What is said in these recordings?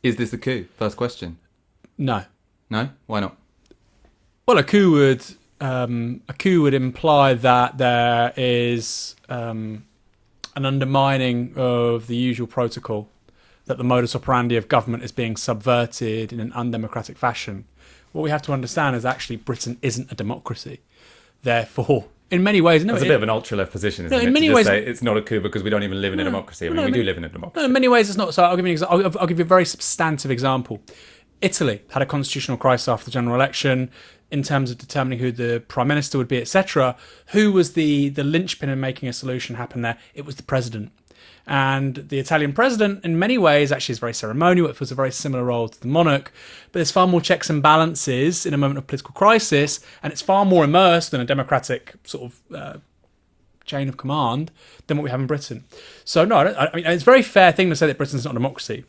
Is this a coup? First question. No. No? Why not? Well, a coup would imply that there is an undermining of the usual protocol, that the modus operandi of government is being subverted in an undemocratic fashion. What we have to understand is actually Britain isn't a democracy. Therefore, in many ways, That's a bit of an ultra-left position, no, isn't in it? To many just ways, say it's not a coup because we don't even live in a democracy. I mean, we do live in a no, in democracy. many ways it's not. So I'll give you I'll give you a very substantive example. Italy had a constitutional crisis after the general election in terms of determining who the prime minister would be, etc. Who was the linchpin in making a solution happen there? It was the president. And the Italian president, in many ways, actually is very ceremonial. It feels a very similar role to the monarch. But there's far more checks and balances in a moment of political crisis, and it's far more immersed in a democratic sort of chain of command than what we have in Britain. So, no, I mean, it's a very fair thing to say that Britain's not a democracy.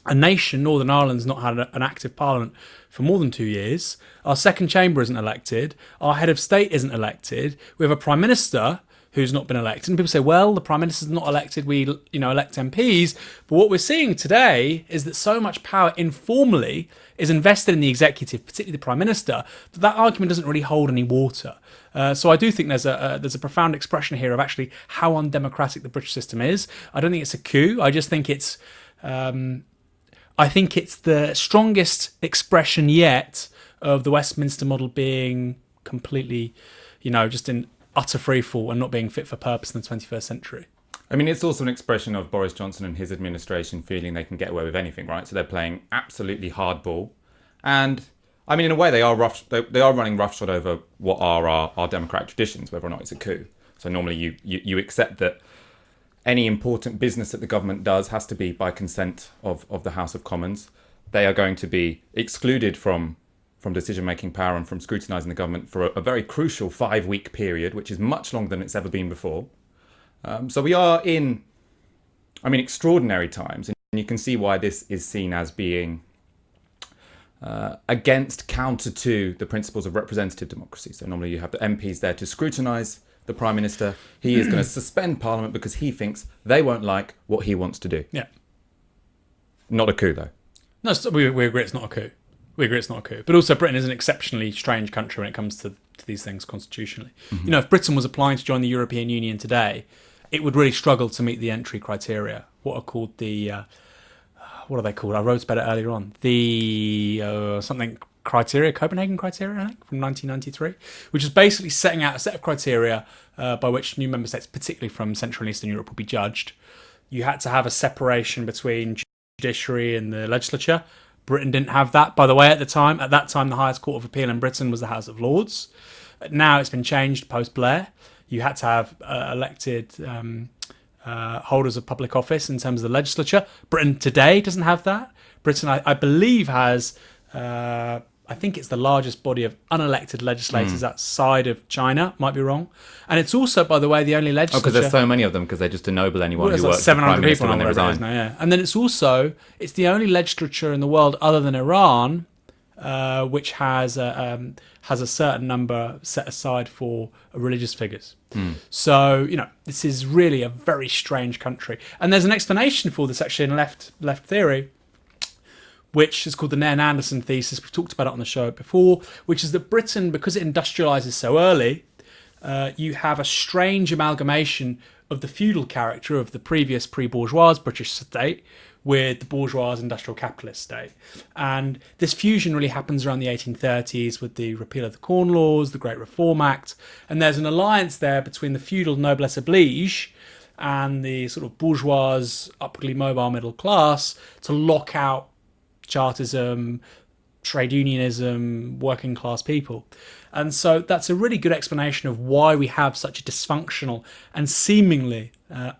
A nation, Northern Ireland's not had an active parliament for more than 2 years. Our second chamber isn't elected. Our head of state isn't elected. We have a prime minister who's not been elected. And people say, well, the prime minister's not elected. We, elect MPs. But what we're seeing today is that so much power informally is invested in the executive, particularly the prime minister, that argument doesn't really hold any water. So I do think there's a profound expression here of actually how undemocratic the British system is. I don't think it's a coup. I just think it's the strongest expression yet of the Westminster model being completely, just in utter freefall and not being fit for purpose in the 21st century. I mean, it's also an expression of Boris Johnson and his administration feeling they can get away with anything, right? So they're playing absolutely hardball. And, I mean, in a way, they are they are running roughshod over what are our democratic traditions, whether or not it's a coup. So normally you accept that any important business that the government does has to be by consent of the House of Commons. They are going to be excluded from decision-making power and from scrutinising the government for a very crucial 5-week period, which is much longer than it's ever been before. So we are in, extraordinary times, and you can see why this is seen as being counter to the principles of representative democracy. So normally you have the MPs there to scrutinise the Prime Minister. He is going to suspend Parliament because he thinks they won't like what he wants to do. Yeah. Not a coup, though. No, we agree it's not a coup. We agree it's not a coup. But also Britain is an exceptionally strange country when it comes to these things constitutionally. Mm-hmm. If Britain was applying to join the European Union today, it would really struggle to meet the entry criteria. What are called what are they called? I wrote about it earlier on. The something criteria, Copenhagen criteria, I think, from 1993, which is basically setting out a set of criteria by which new member states, particularly from Central and Eastern Europe, will be judged. You had to have a separation between judiciary and the legislature. Britain didn't have that, by the way, at the time. At that time, the highest court of appeal in Britain was the House of Lords. Now it's been changed post-Blair. You had to have elected holders of public office in terms of the legislature. Britain today doesn't have that. Britain, I believe, has... I think it's the largest body of unelected legislators outside of China. Might be wrong. And it's also, by the way, the only legislature... Oh, because there's so many of them, because they just ennoble anyone who works like for the Prime Minister when they resign. Now, yeah. And then it's the only legislature in the world other than Iran which has a certain number set aside for religious figures. So, this is really a very strange country. And there's an explanation for this actually in left theory, which is called the Nairn-Anderson thesis. We've talked about it on the show before, which is that Britain, because it industrialises so early, you have a strange amalgamation of the feudal character of the previous pre-bourgeois British state with the bourgeois industrial capitalist state. And this fusion really happens around the 1830s with the repeal of the Corn Laws, the Great Reform Act, and there's an alliance there between the feudal noblesse oblige and the sort of bourgeois, upwardly mobile middle class to lock out Chartism, trade unionism, working class people. And so that's a really good explanation of why we have such a dysfunctional and seemingly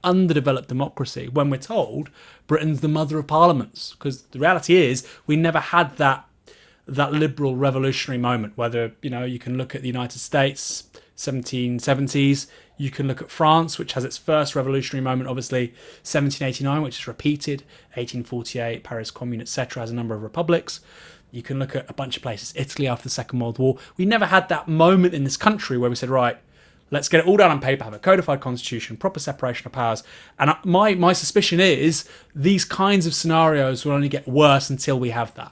underdeveloped democracy when we're told Britain's the mother of parliaments. Because the reality is we never had that liberal revolutionary moment. Whether, you can look at the United States, 1770s, you can look at France, which has its first revolutionary moment, obviously 1789, which is repeated, 1848, Paris Commune, etc., has a number of republics. You can look at a bunch of places, Italy after the Second World War. We never had that moment in this country where we said, right, Let's get it all down on paper, have a codified constitution, proper separation of powers. And my suspicion is these kinds of scenarios will only get worse until we have that.